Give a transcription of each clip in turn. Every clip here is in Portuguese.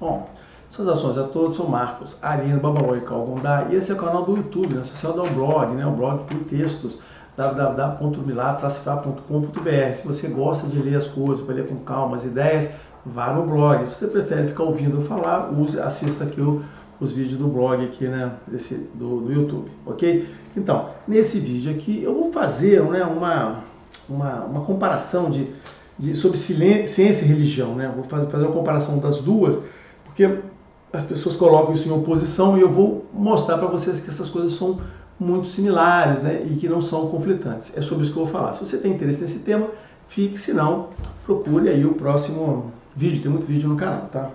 Bom, saudações a todos, sou Marcos Arino, Babaloi Calgundá, e esse é o canal do YouTube, né, social do blog, né, o blog tem textos, www.milatra.com.br. Se você gosta de ler as coisas, para ler com calma as ideias, vá no blog. Se você prefere ficar ouvindo eu falar, assista aqui os vídeos do blog aqui, né, do YouTube, ok? Então, nesse vídeo aqui eu vou fazer, né, uma comparação sobre ciência e religião, né? Vou fazer uma comparação das duas, porque as pessoas colocam isso em oposição e eu vou mostrar para vocês que essas coisas são muito similares, né? E que não são conflitantes. É sobre isso que eu vou falar. Se você tem interesse nesse tema, fique, se não, procure aí o próximo vídeo. Tem muito vídeo no canal, tá?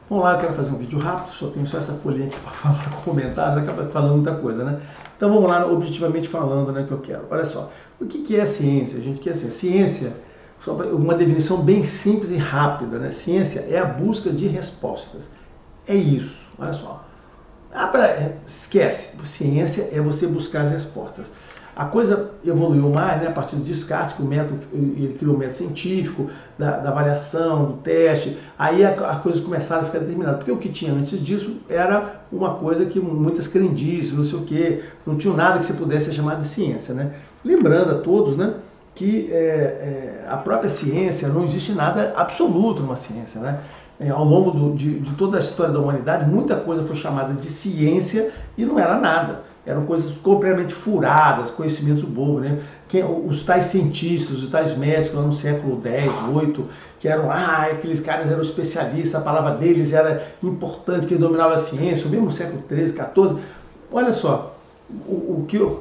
Vamos lá, eu quero fazer um vídeo rápido, tenho só essa folhinha aqui para falar com comentários, acaba falando muita coisa, né? Então vamos lá, objetivamente falando, né, que eu quero. Olha só, o que é a ciência? A gente quer assim, ciência, uma definição bem simples e rápida, né? Ciência é a busca de respostas. É isso, olha só. Esquece, ciência é você buscar as respostas. A coisa evoluiu mais, né, a partir do descarte, que ele criou o método científico, da avaliação, do teste, aí as coisas começaram a ficar determinadas, porque o que tinha antes disso era uma coisa que muitas crendices, não sei o quê, não tinha nada que você pudesse chamar de ciência, né? Lembrando a todos, né, que a própria ciência, não existe nada absoluto numa ciência, né? Ao longo de toda a história da humanidade, muita coisa foi chamada de ciência e não era nada. Eram coisas completamente furadas, conhecimentos bobos, né? Os tais cientistas, os tais médicos lá no século X, VIII, que eram, aqueles caras eram especialistas, a palavra deles era importante, que eles dominavam a ciência, ou mesmo no século XIII, XIV. Olha só,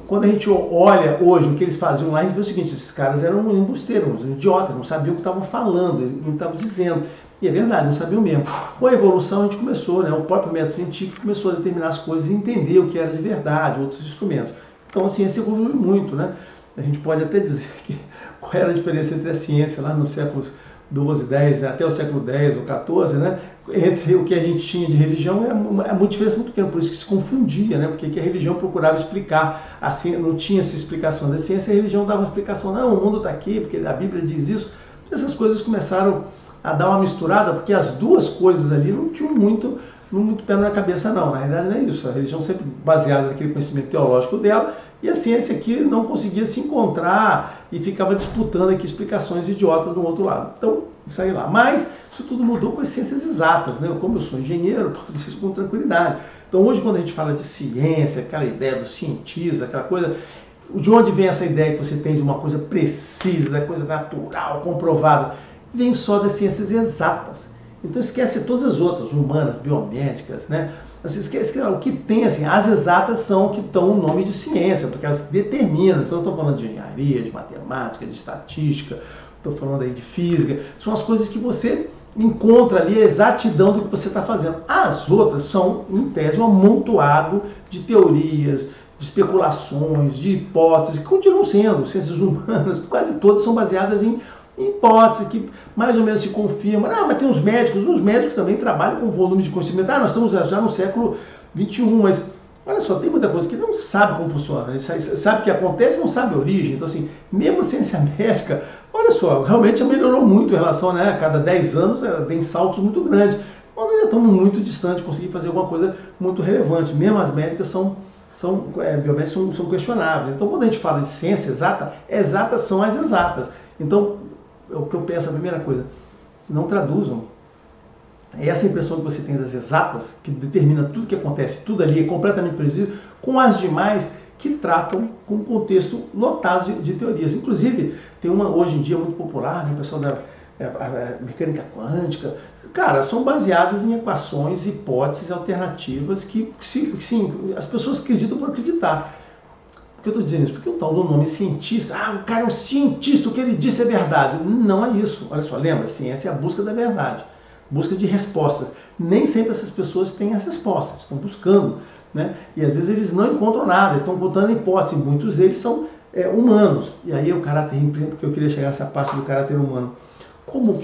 quando a gente olha hoje o que eles faziam lá, a gente vê o seguinte: esses caras eram embusteiros, idiotas, não sabiam o que estavam falando, não estavam dizendo. E é verdade, não sabiam mesmo. Com a evolução a gente começou, né, o próprio método científico começou a determinar as coisas e entender o que era de verdade, outros instrumentos. Então a ciência evoluiu muito, né? A gente pode até dizer que qual era a diferença entre a ciência lá nos séculos XII, X, até o século X ou XIV, né? Entre o que a gente tinha de religião, é uma diferença muito pequena, por isso que se confundia, né? Porque a religião procurava explicar, assim, não tinha essa explicação da ciência, a religião dava uma explicação, não, o mundo está aqui, porque a Bíblia diz isso. Essas coisas começaram a dar uma misturada, porque as duas coisas ali não tinham muito pé na cabeça, não. Na verdade não é isso. A religião sempre baseada naquele conhecimento teológico dela, e a ciência aqui não conseguia se encontrar e ficava disputando aqui explicações idiotas do outro lado. Então, isso aí lá. Mas isso tudo mudou com as ciências exatas, né? Como eu sou engenheiro, posso dizer isso com tranquilidade. Então hoje, quando a gente fala de ciência, aquela ideia do cientista, aquela coisa, de onde vem essa ideia que você tem de uma coisa precisa, da coisa natural, comprovada? Vem só das ciências exatas. Então esquece todas as outras, humanas, biomédicas, né? Você esquece que o que tem, assim, as exatas são o que estão no nome de ciência, porque elas determinam. Então eu estou falando de engenharia, de matemática, de estatística, estou falando aí de física, são as coisas que você encontra ali a exatidão do que você está fazendo. As outras são, em tese, um amontoado de teorias, de especulações, de hipóteses, que continuam sendo ciências humanas, quase todas são baseadas em hipótese que mais ou menos se confirma. Mas tem os médicos também trabalham com volume de conhecimento. Nós estamos já no século XXI, mas olha só, tem muita coisa que não sabe como funciona. Ele sabe o que acontece, não sabe a origem. Então, assim, mesmo a ciência médica, olha só, realmente melhorou muito em relação, né, a cada 10 anos tem saltos muito grandes. Nós ainda estamos muito distantes de conseguir fazer alguma coisa muito relevante. Mesmo as médicas biomédicas são questionáveis. Então, quando a gente fala de ciência exata, exatas são as exatas. Então, o que eu penso, a primeira coisa, não traduzam essa impressão que você tem das exatas, que determina tudo que acontece, tudo ali é completamente previsível, com as demais que tratam com um contexto lotado de teorias. Inclusive, tem uma hoje em dia muito popular, né, o pessoal da mecânica quântica, cara, são baseadas em equações, hipóteses alternativas que sim, as pessoas acreditam por acreditar. Por que eu estou dizendo isso? Porque o tal do nome cientista, o cara é um cientista, o que ele disse é verdade. Não é isso. Olha só, lembra, a ciência é a busca da verdade, busca de respostas. Nem sempre essas pessoas têm as respostas, estão buscando, né? E às vezes eles não encontram nada, estão contando hipóteses, muitos deles são humanos. E aí o caráter, porque eu queria chegar nessa parte do caráter humano. Como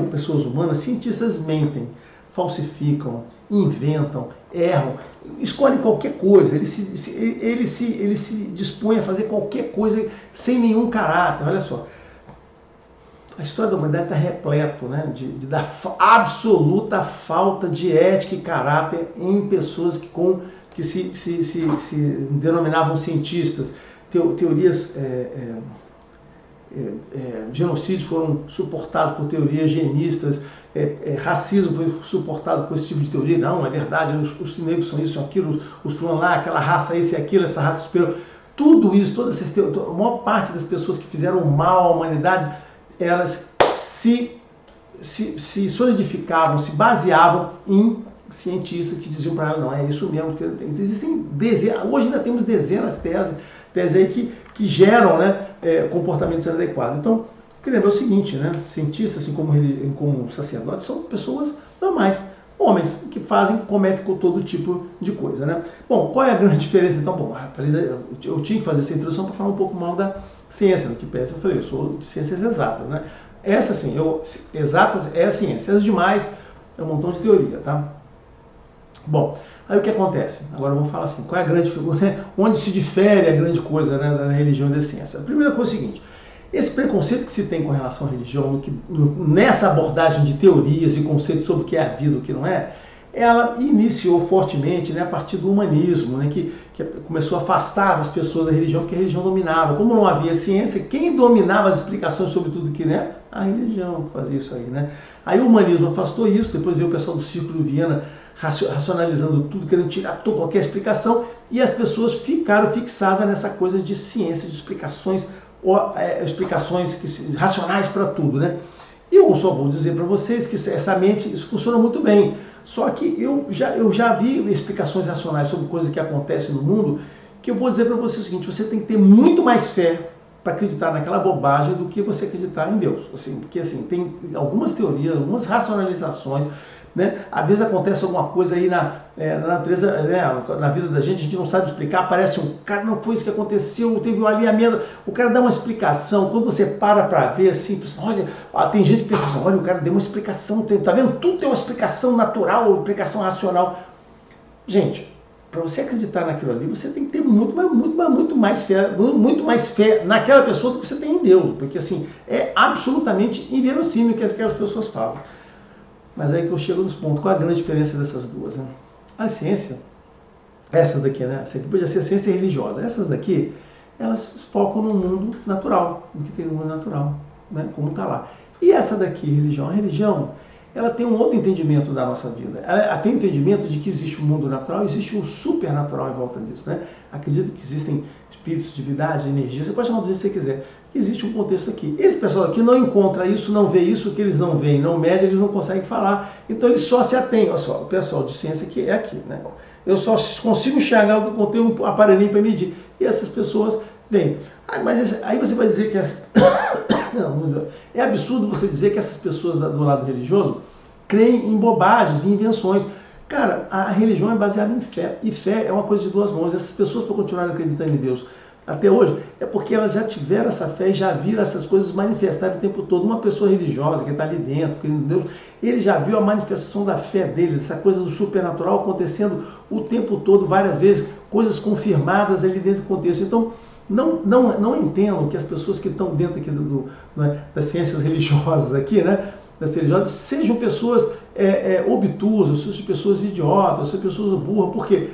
pessoas humanas, cientistas mentem, falsificam, inventam, erram, escolhem qualquer coisa, ele se dispõe a fazer qualquer coisa sem nenhum caráter. Olha só, a história da humanidade está repleto, né, da absoluta falta de ética e caráter em pessoas que se denominavam cientistas. Teorias, genocídios foram suportados por teorias higienistas, racismo foi suportado por esse tipo de teoria. Não, é verdade, os negros são isso, aquilo, os fulano lá, aquela raça, isso e aquilo, essa raça superior. Tudo isso, todas essas teorias, a maior parte das pessoas que fizeram mal à humanidade, elas se solidificavam, se baseavam em cientistas que diziam para ela, não, é isso mesmo. Que existem dezenas, hoje ainda temos dezenas de teses aí que geram, né, comportamentos inadequados. Então, eu queria lembrar o seguinte, né, cientistas, assim como sacerdotes, são pessoas normais, homens que cometem com todo tipo de coisa, né? Bom, qual é a grande diferença? Então, bom, eu tinha que fazer essa introdução para falar um pouco mal da ciência, no que peça eu falei, eu sou de ciências exatas, né? Essa, assim, exatas é a ciência, as demais é um montão de teoria, tá? Bom, aí o que acontece? Agora vamos falar assim, qual é a grande figura, né? Onde se difere a grande coisa, né, da religião e da ciência? A primeira coisa é o seguinte, esse preconceito que se tem com relação à religião, nessa abordagem de teorias e conceitos sobre o que é a vida e o que não é, ela iniciou fortemente, né, a partir do humanismo, né, que começou a afastar as pessoas da religião, porque a religião dominava. Como não havia ciência, quem dominava as explicações sobre tudo que é? A religião fazia isso aí, né? Aí o humanismo afastou isso, depois veio o pessoal do Círculo de Viena racionalizando tudo, querendo tirar qualquer explicação, e as pessoas ficaram fixadas nessa coisa de ciência, de explicações racionais para tudo, né? E eu só vou dizer para vocês que essa mente, isso funciona muito bem. Só que eu já vi explicações racionais sobre coisas que acontecem no mundo, que eu vou dizer para você o seguinte, você tem que ter muito mais fé para acreditar naquela bobagem do que você acreditar em Deus. Assim, porque assim, tem algumas teorias, algumas racionalizações, né? Às vezes acontece alguma coisa aí na natureza, né, na vida da gente, a gente não sabe explicar, aparece um cara, não foi isso que aconteceu, teve um alinhamento, o cara dá uma explicação, quando você para ver assim, olha, tem gente que pensa assim, olha, o cara deu uma explicação, tá vendo? Tudo tem uma explicação natural, uma explicação racional. Gente, para você acreditar naquilo ali, você tem que ter muito mais fé naquela pessoa do que você tem em Deus, porque assim, é absolutamente inverossímil o que aquelas pessoas falam. Mas aí que eu chego nos pontos. Qual a grande diferença dessas duas, né? A ciência, essas daqui, né? Essa aqui podia ser ciência religiosa. Essas daqui, elas focam no mundo natural, no que tem no mundo natural, né? Como está lá. E essa daqui, religião. A religião, ela tem um outro entendimento da nossa vida. Ela tem um entendimento de que existe um mundo natural e existe um supernatural em volta disso, né? Acredita que existem espíritos, divindades, energia, você pode chamar do jeito que você quiser. Existe um contexto aqui. Esse pessoal aqui não encontra isso, não vê isso, que eles não veem, não medem, eles não conseguem falar. Então eles só se atêm. Olha só, o pessoal de ciência aqui é aqui, né? Eu só consigo enxergar o que eu contei um aparelhinho para medir. E essas pessoas vêm. Mas aí você vai dizer que não, é absurdo você dizer que essas pessoas do lado religioso creem em bobagens, em invenções. Cara, a religião é baseada em fé. E fé é uma coisa de duas mãos. Essas pessoas, para continuarem acreditando em Deus até hoje, é porque elas já tiveram essa fé e já viram essas coisas manifestarem o tempo todo. Uma pessoa religiosa que está ali dentro, querendo Deus, ele já viu a manifestação da fé dele, essa coisa do supernatural acontecendo o tempo todo, várias vezes, coisas confirmadas ali dentro do contexto. Então, não entendo que as pessoas que estão dentro aqui das ciências religiosas aqui, né, das religiosas, sejam pessoas obtusas, sejam pessoas idiotas, sejam pessoas burras. Por quê?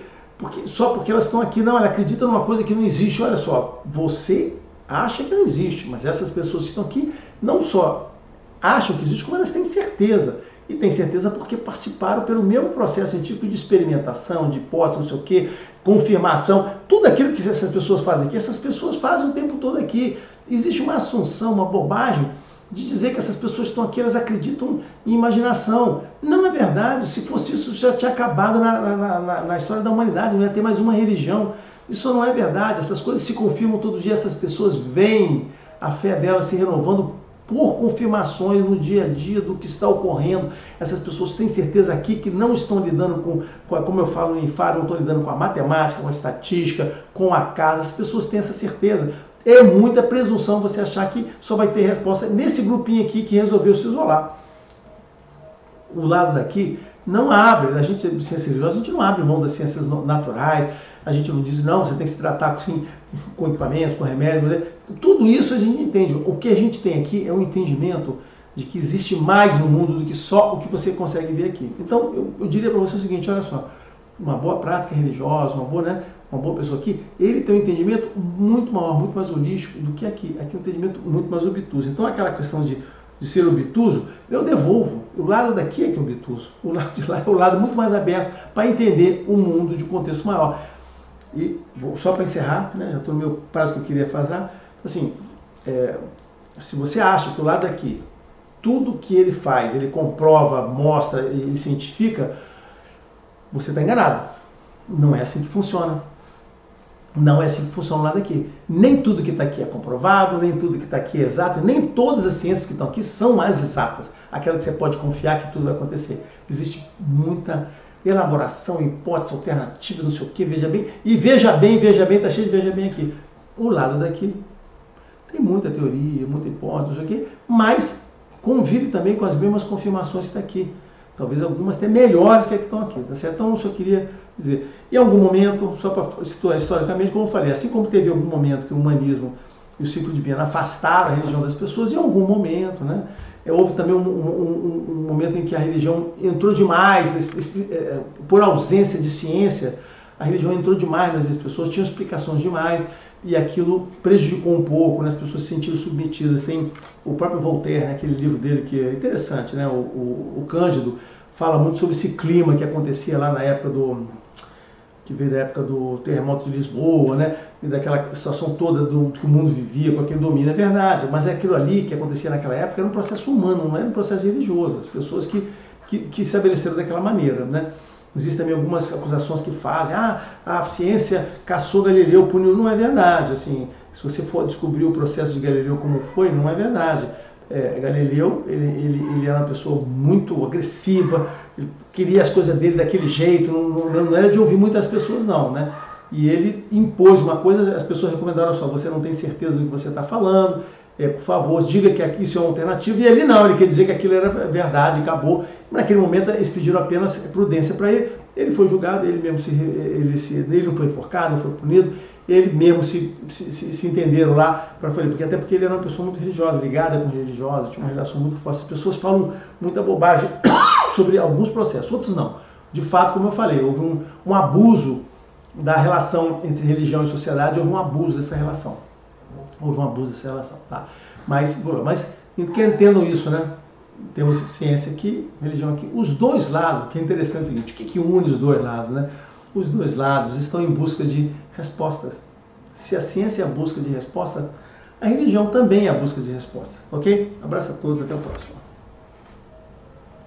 Só porque elas estão aqui, não, ela acredita numa coisa que não existe. Olha só, você acha que não existe, mas essas pessoas que estão aqui não só acham que existe, como elas têm certeza. E têm certeza porque participaram pelo mesmo processo científico de experimentação, de hipótese, não sei o quê, confirmação, tudo aquilo que essas pessoas fazem aqui, essas pessoas fazem o tempo todo aqui. Existe uma assunção, uma bobagem de dizer que essas pessoas que estão aqui, elas acreditam em imaginação. Não é verdade. Se fosse isso, já tinha acabado na história da humanidade, não ia ter mais uma religião. Isso não é verdade. Essas coisas se confirmam todo dia, essas pessoas veem a fé delas se renovando por confirmações no dia a dia do que está ocorrendo. Essas pessoas têm certeza aqui que não estão lidando como eu falo em Faro, não estão lidando com a matemática, com a estatística, com a casa. As pessoas têm essa certeza. É muita presunção você achar que só vai ter resposta nesse grupinho aqui que resolveu se isolar. O lado daqui não abre, a gente não abre mão das ciências naturais, a gente não diz, não, você tem que se tratar assim, com equipamentos, com remédios, né? Tudo isso a gente entende. O que a gente tem aqui é um entendimento de que existe mais no mundo do que só o que você consegue ver aqui. Então, eu diria para você o seguinte, olha só, uma boa prática religiosa, uma boa pessoa aqui, ele tem um entendimento muito maior, muito mais holístico do que aqui. Aqui é um entendimento muito mais obtuso. Então, aquela questão de ser obtuso, eu devolvo. O lado daqui é que é obtuso. O lado de lá é o lado muito mais aberto para entender o mundo de um contexto maior. E só para encerrar, né, já estou no meu prazo que eu queria fazer, assim, se você acha que o lado daqui, tudo que ele faz, ele comprova, mostra e cientifica, você está enganado. Não é assim que funciona. Não é assim que funciona o lado daqui. Nem tudo que está aqui é comprovado, nem tudo que está aqui é exato, nem todas as ciências que estão aqui são mais exatas. Aquela que você pode confiar que tudo vai acontecer. Existe muita elaboração, hipóteses alternativas, não sei o que, veja bem, está cheio de veja bem aqui. O lado daqui tem muita teoria, muita hipótese, não sei o que, mas convive também com as mesmas confirmações que está aqui. Talvez algumas até melhores que estão aqui, tá certo? Então, eu só queria dizer, em algum momento, só para historicamente, como eu falei, assim como teve algum momento que o humanismo e o ciclo de Viena afastaram a religião das pessoas, em algum momento, né? Houve também um momento em que a religião entrou demais, por ausência de ciência, a religião entrou demais nas pessoas, tinham explicações demais, e aquilo prejudicou um pouco, né? As pessoas se sentiram submetidas. Tem o próprio Voltaire, né? Aquele livro dele que é interessante, né? O Cândido fala muito sobre esse clima que acontecia lá na época que veio da época do terremoto de Lisboa, né? E daquela situação toda que o mundo vivia com aquele domínio. É verdade, mas aquilo ali que acontecia naquela época era um processo humano, não era um processo religioso. As pessoas que estabeleceram daquela maneira, né? Existem também algumas acusações que fazem, a ciência caçou Galileu, puniu. Não é verdade. Assim, se você for descobrir o processo de Galileu como foi, não é verdade. Galileu, ele era uma pessoa muito agressiva, ele queria as coisas dele daquele jeito, não era de ouvir muitas pessoas não, né? E ele impôs uma coisa, as pessoas recomendaram só, você não tem certeza do que você está falando, por favor, diga que isso é uma alternativa, e ele não, ele quer dizer que aquilo era verdade, acabou. Naquele momento eles pediram apenas prudência para ele, ele foi julgado, ele mesmo ele não foi enforcado, não foi punido, ele mesmo se entenderam lá para falar, porque ele era uma pessoa muito religiosa, ligada com religiosa, tinha uma relação muito forte. As pessoas falam muita bobagem sobre alguns processos, outros não. De fato, como eu falei, houve um abuso da relação entre religião e sociedade, houve um abuso dessa relação. Tá? Mas que entendam isso, né? Temos ciência aqui, religião aqui. Os dois lados, que é interessante o seguinte, o que une os dois lados, né? Os dois lados estão em busca de respostas. Se a ciência é a busca de resposta, a religião também é a busca de resposta. Ok? Abraço a todos, até o próximo.